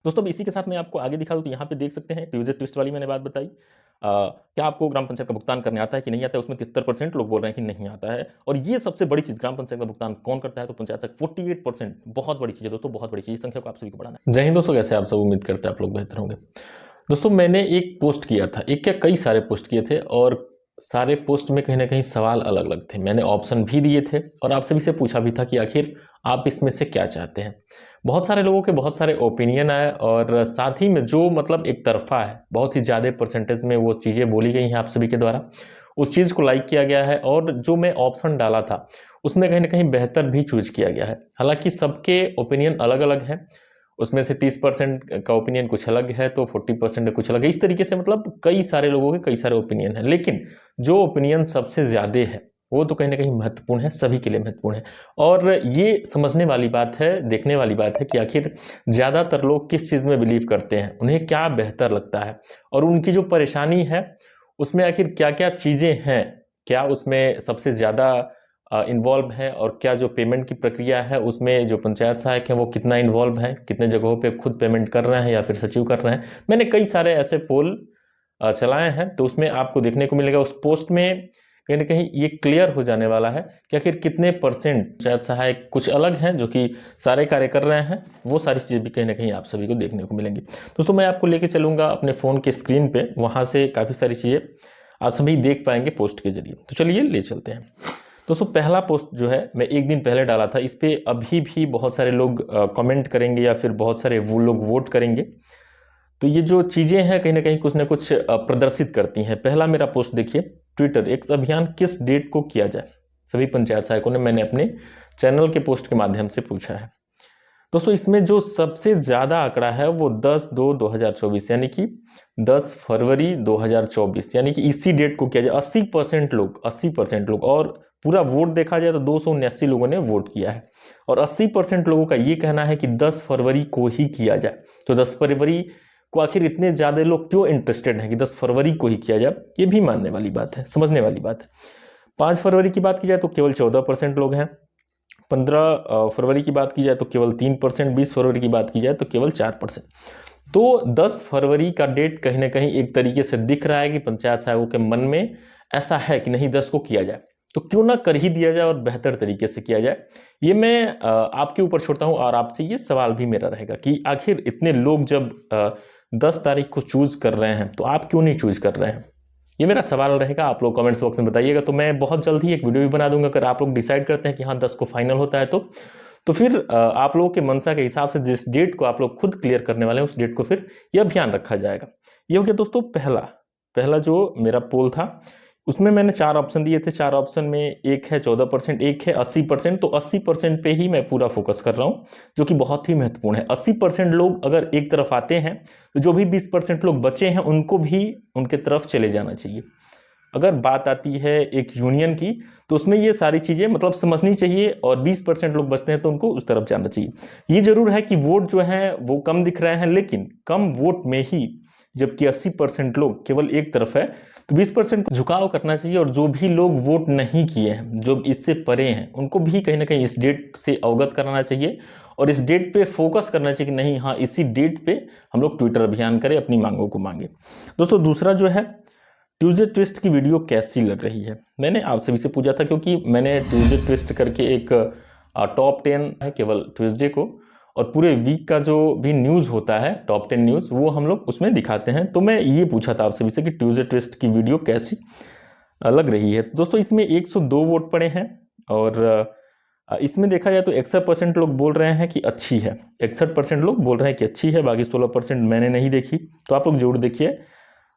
दोस्तों, अब इसी के साथ मैं आपको आगे दिखा दूं तो यहाँ पे देख सकते हैं ट्यूजडे ट्विस्ट वाली मैंने बात बताई। क्या आपको ग्राम पंचायत का भुगतान करने आता है कि नहीं आता है, उसमें 73% लोग बोल रहे हैं कि नहीं आता है। और ये सबसे बड़ी चीज, ग्राम पंचायत का भुगतान कौन करता है, तो पंचायत तक 48%। बहुत बड़ी चीज है दोस्तों, बहुत बड़ी चीज। इस संख्या को आप सभी को बढ़ाना है। जय हिंद दोस्तों, कैसे आप सब? उम्मीद करते हैं आप लोग बेहतर होंगे। दोस्तों, मैंने एक पोस्ट किया था, एक क्या कई सारे पोस्ट किए थे, और सारे पोस्ट में कहीं ना कहीं सवाल अलग अलग थे। मैंने ऑप्शन भी दिए थे और आप सभी से पूछा भी था कि आखिर आप इसमें से क्या चाहते हैं। बहुत सारे लोगों के बहुत सारे ओपिनियन आए, और साथ ही में जो मतलब एक तरफा है, बहुत ही ज़्यादा परसेंटेज में वो चीज़ें बोली गई हैं आप सभी के द्वारा, उस चीज़ को लाइक किया गया है। और जो मैं ऑप्शन डाला था उसमें कहीं ना कहीं बेहतर भी चूज किया गया है। हालांकि सबके ओपिनियन अलग अलग हैं, उसमें से 30% का ओपिनियन कुछ अलग है, तो 40% कुछ अलग है। इस तरीके से मतलब कई सारे लोगों के कई सारे ओपिनियन है, लेकिन जो ओपिनियन सबसे ज़्यादा है वो तो कहीं ना कहीं महत्वपूर्ण है, सभी के लिए महत्वपूर्ण है। और ये समझने वाली बात है, देखने वाली बात है कि आखिर ज़्यादातर लोग किस चीज़ में बिलीव करते हैं, उन्हें क्या बेहतर लगता है, और उनकी जो परेशानी है उसमें आखिर क्या क्या चीज़ें हैं, क्या उसमें सबसे ज़्यादा इन्वॉल्व है, और क्या जो पेमेंट की प्रक्रिया है उसमें जो पंचायत सहायक हैं वो कितना इन्वॉल्व है, कितने जगहों पे खुद पेमेंट कर रहे हैं या फिर सचिव कर रहे हैं। मैंने कई सारे ऐसे पोल चलाए हैं, तो उसमें आपको देखने को मिलेगा। उस पोस्ट में कहीं ना कहीं ये क्लियर हो जाने वाला है कि आखिर कितने परसेंट पंचायत सहायक कुछ अलग हैं जो कि सारे कार्य कर रहे हैं। वो सारी चीज़ें भी कहीं ना कहीं आप सभी को देखने को मिलेंगी। दोस्तों, मैं आपको लेके चलूंगा अपने फ़ोन के स्क्रीन पे, वहाँ से काफ़ी सारी चीज़ें आप सभी देख पाएंगे पोस्ट के जरिए। तो चलिए ले चलते हैं। दोस्तों, पहला पोस्ट जो है मैं एक दिन पहले डाला था, इस पे अभी भी बहुत सारे लोग कमेंट करेंगे या फिर बहुत सारे वो लोग वोट करेंगे। तो ये जो चीज़ें हैं कहीं ना कुछ प्रदर्शित करती हैं। पहला मेरा पोस्ट देखिए, ट्विटर एक्स अभियान किस डेट को किया जाए, सभी पंचायत सहायकों ने मैंने अपने चैनल के पोस्ट के माध्यम से पूछा है। दोस्तों, इसमें जो सबसे ज़्यादा आंकड़ा है वो 10/2/2024 यानी कि 10 फरवरी 2024, यानी कि इसी डेट को किया जाए। 80% लोग, और पूरा वोट देखा जाए तो 279 लोगों ने वोट किया है, और 80% लोगों का ये कहना है कि 10 फरवरी को ही किया जाए। तो 10 फरवरी को आखिर इतने ज़्यादा लोग क्यों इंटरेस्टेड हैं कि 10 फरवरी को ही किया जाए, ये भी मानने वाली बात है, समझने वाली बात है। 5 फरवरी की बात की जाए तो केवल 14% लोग हैं। 15 फरवरी की बात की जाए तो केवल 3%। 20 फरवरी की बात की जाए तो केवल 4%। तो 10 फरवरी का डेट कहीं ना कहीं एक तरीके से दिख रहा है कि पंचायत सहायकों के मन में ऐसा है कि नहीं, 10 को किया जाए, तो क्यों ना कर ही दिया जाए और बेहतर तरीके से किया जाए। ये मैं आपके ऊपर छोड़ता हूं, और आपसे ये सवाल भी मेरा रहेगा कि आखिर इतने लोग जब 10 तारीख को चूज कर रहे हैं तो आप क्यों नहीं चूज कर रहे हैं, ये मेरा सवाल रहेगा। आप लोग कमेंट्स बॉक्स में बताइएगा, तो मैं बहुत जल्द ही एक वीडियो भी बना दूंगा। अगर आप लोग डिसाइड करते हैं कि हाँ 10 को फाइनल होता है तो फिर आप लोगों के मनसा के हिसाब से जिस डेट को आप लोग खुद क्लियर करने वाले हैं उस डेट को फिर यह अभियान रखा जाएगा। ये हो गया दोस्तों पहला जो मेरा पोल था, उसमें मैंने 4 ऑप्शन दिए थे। 4 ऑप्शन में एक है 14%, एक है 80%। तो 80% पे ही मैं पूरा फोकस कर रहा हूं, जो कि बहुत ही महत्वपूर्ण है। 80% लोग अगर एक तरफ आते हैं तो जो भी 20% लोग बचे हैं उनको भी उनके तरफ चले जाना चाहिए। अगर बात आती है एक यूनियन की, तो उसमें ये सारी चीजें मतलब समझनी चाहिए, और 20% लोग बचते हैं तो उनको उस तरफ जाना चाहिए। ये जरूर है कि वोट जो है वो कम दिख रहे हैं, लेकिन कम वोट में ही जबकि 80% लोग केवल एक तरफ है, तो 20% को झुकाव करना चाहिए। और जो भी लोग वोट नहीं किए हैं, जो इससे परे हैं, उनको भी कहीं ना कहीं इस डेट से अवगत कराना चाहिए, और इस डेट पे फोकस करना चाहिए कि नहीं, हाँ इसी डेट पे हम लोग ट्विटर अभियान करें, अपनी मांगों को मांगे। दोस्तों, दूसरा जो है, ट्यूजडे ट्विस्ट की वीडियो कैसी लग रही है, मैंने आप सभी से पूछा था, क्योंकि मैंने ट्यूजडे ट्विस्ट करके एक टॉप 10 है केवल ट्यूजडे को, और पूरे वीक का जो भी न्यूज़ होता है टॉप 10 न्यूज़, वो हम लोग उसमें दिखाते हैं। तो मैं ये पूछा था आप सभी से कि ट्यूजडे ट्विस्ट की वीडियो कैसी लग रही है। दोस्तों, इसमें 102 वोट पड़े हैं, और इसमें देखा जाए तो 61% लोग बोल रहे हैं कि अच्छी है, 61% लोग बोल रहे हैं कि अच्छी है, बाकी 16% मैंने नहीं देखी। तो आप लोग जरूर देखिए।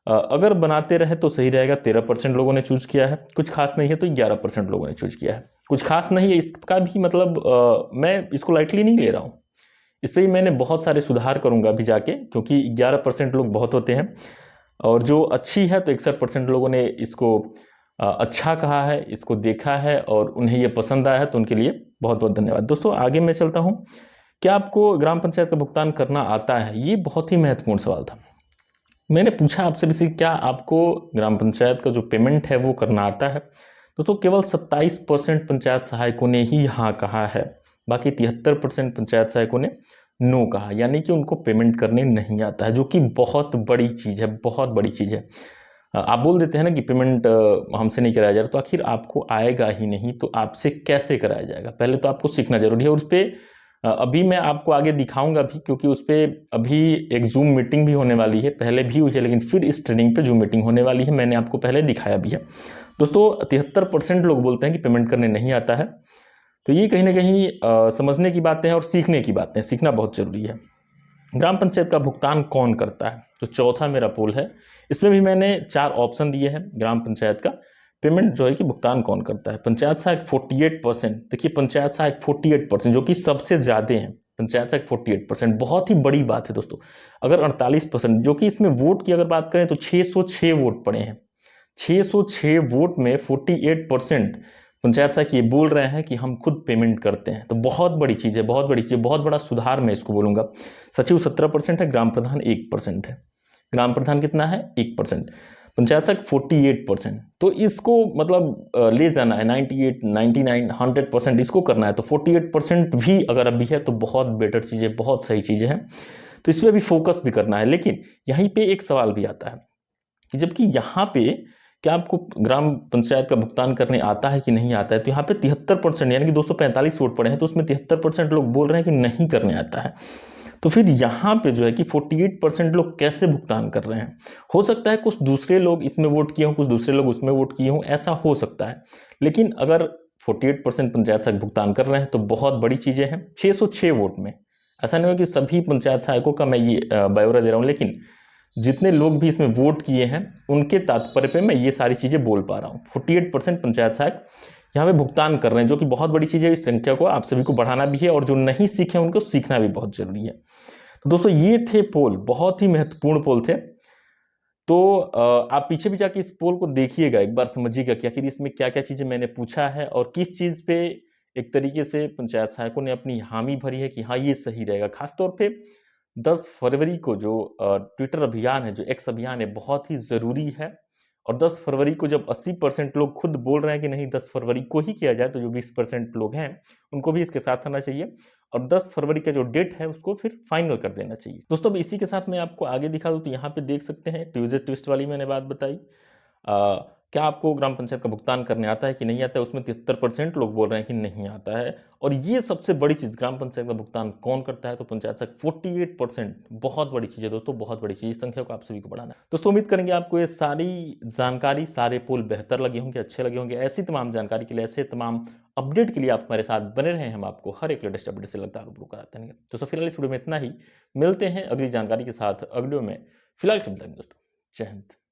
अगर बनाते रहे तो सही रहेगा। 13% लोगों ने चूज किया है, कुछ खास नहीं है तो 11% लोगों ने चूज किया है। कुछ खास नहीं है इसका भी मतलब मैं इसको लाइटली नहीं ले रहा हूँ, इस पर मैंने बहुत सारे सुधार करूंगा अभी जाके, क्योंकि 11% लोग बहुत होते हैं। और जो अच्छी है तो 61% लोगों ने इसको अच्छा कहा है, इसको देखा है और उन्हें ये पसंद आया है, तो उनके लिए बहुत बहुत धन्यवाद। दोस्तों, आगे मैं चलता हूँ। क्या आपको ग्राम पंचायत का भुगतान करना आता है, ये बहुत ही महत्वपूर्ण सवाल था। मैंने पूछा आपसे भी, क्या आपको ग्राम पंचायत का जो पेमेंट है वो करना आता है। दोस्तों, केवल 27% पंचायत सहायकों ने ही हाँ कहा है, बाकी 73% पंचायत सहायकों ने नो कहा, यानी कि उनको पेमेंट करने नहीं आता है, जो कि बहुत बड़ी चीज़ है, बहुत बड़ी चीज़ है। आप बोल देते हैं ना कि पेमेंट हमसे नहीं कराया जा रहा, तो आखिर आपको आएगा ही नहीं तो आपसे कैसे कराया जाएगा? पहले तो आपको सीखना ज़रूरी है, और उसपे अभी मैं आपको आगे दिखाऊँगा भी, क्योंकि उसपे अभी एक ज़ूम मीटिंग भी होने वाली है, पहले भी हुई है लेकिन फिर इस ट्रेनिंग पे ज़ूम मीटिंग होने वाली है, मैंने आपको पहले दिखाया भी है। दोस्तों 73% लोग बोलते हैं कि पेमेंट करने नहीं आता है, तो ये कहीं न कहीं समझने की बातें हैं और सीखने की बातें हैं, सीखना बहुत ज़रूरी है। ग्राम पंचायत का भुगतान कौन करता है? तो चौथा मेरा पोल है, इसमें भी मैंने 4 ऑप्शन दिए हैं। ग्राम पंचायत का पेमेंट जो है कि भुगतान कौन करता है? पंचायत सहायक 48%, देखिए पंचायत सहायक 48%, जो कि सबसे ज़्यादा हैं। पंचायत सहायक 48%, बहुत ही बड़ी बात है दोस्तों। अगर 48%, जो कि इसमें वोट की अगर बात करें तो 606 वोट पड़े हैं। 606 वोट में 48% पंचायत सहायक ये बोल रहे हैं कि हम खुद पेमेंट करते हैं, तो बहुत बड़ी चीज़ है, बहुत बड़ी चीज़ है, बहुत बड़ा सुधार मैं इसको बोलूँगा। सचिव 17% है, ग्राम प्रधान 1% है। ग्राम प्रधान कितना है? 1%। पंचायत सहायक 48%, तो इसको मतलब ले जाना है 98, 99, 100%, इसको करना है, तो 48% भी अगर अभी है तो बहुत बेटर चीज़ है, बहुत सही चीज़ें हैं, तो इस पर भी फोकस भी करना है। लेकिन यहीं पे एक सवाल भी आता है कि जबकि यहाँ पे क्या आपको ग्राम पंचायत का भुगतान करने आता है कि नहीं आता है, तो यहाँ पे 73%, यानी कि 245 वोट पड़े हैं, तो उसमें 73% लोग बोल रहे हैं कि नहीं करने आता है। तो फिर यहाँ पे जो है कि 48% लोग कैसे भुगतान कर रहे हैं? हो सकता है कुछ दूसरे लोग इसमें वोट किए हों, कुछ दूसरे लोग उसमें वोट किए हों, ऐसा हो सकता है। लेकिन अगर 48% पंचायत सहायक भुगतान कर रहे हैं तो बहुत बड़ी चीज़ें हैं। 606 वोट में ऐसा नहीं हो कि सभी पंचायत सहायकों का मैं ये ब्यौरा दे रहा हूँ, लेकिन जितने लोग भी इसमें वोट किए हैं उनके तात्पर्य पे मैं ये सारी चीज़ें बोल पा रहा हूँ। 48% पंचायत सहायक यहाँ पे भुगतान कर रहे हैं, जो कि बहुत बड़ी चीज़ है। इस संख्या को आप सभी को बढ़ाना भी है, और जो नहीं सीखे उनको सीखना भी बहुत जरूरी है। तो दोस्तों ये थे पोल, बहुत ही महत्वपूर्ण पोल थे। तो आप पीछे भी जाके इस पोल को देखिएगा, एक बार समझिएगा कि आखिर इसमें क्या क्या चीज़ें मैंने पूछा है और किस चीज़ पे एक तरीके से पंचायत सहायकों ने अपनी हामी भरी है कि हाँ ये सही रहेगा। खासतौर पे 10 फरवरी को जो ट्विटर अभियान है, जो एक्स अभियान है, बहुत ही ज़रूरी है। और 10 फरवरी को जब 80% लोग खुद बोल रहे हैं कि नहीं 10 फरवरी को ही किया जाए, तो जो 20% लोग हैं उनको भी इसके साथ आना चाहिए, और 10 फरवरी का जो डेट है उसको फिर फाइनल कर देना चाहिए। दोस्तों अब इसी के साथ मैं आपको आगे दिखा दूं, तो यहाँ पे देख सकते हैं ट्यूजडे ट्विस्ट वाली मैंने बात बताई। क्या आपको ग्राम पंचायत का भुगतान करने आता है कि नहीं आता है? उसमें 73% लोग बोल रहे हैं कि नहीं आता है। और ये सबसे बड़ी चीज़, ग्राम पंचायत का भुगतान कौन करता है? तो पंचायत सहायक 48%, बहुत बड़ी चीज़ है दोस्तों, बहुत बड़ी चीज़। इस संख्या को आप सभी को बढ़ाना है। दोस्तों उम्मीद करेंगे आपको ये सारी जानकारी, सारे पोल बेहतर लगे होंगे, अच्छे लगे होंगे। ऐसी तमाम जानकारी के लिए, ऐसे तमाम अपडेट के लिए आप हमारे साथ बने रहें, हम आपको हर एक लेटेस्ट अपडेट से लगातार रूबरू कराते रहेंगे। तो फिलहाल इस वीडियो में इतना ही, मिलते हैं अगली जानकारी के साथ अगले में। फिलहाल दोस्तों, जय हिंद।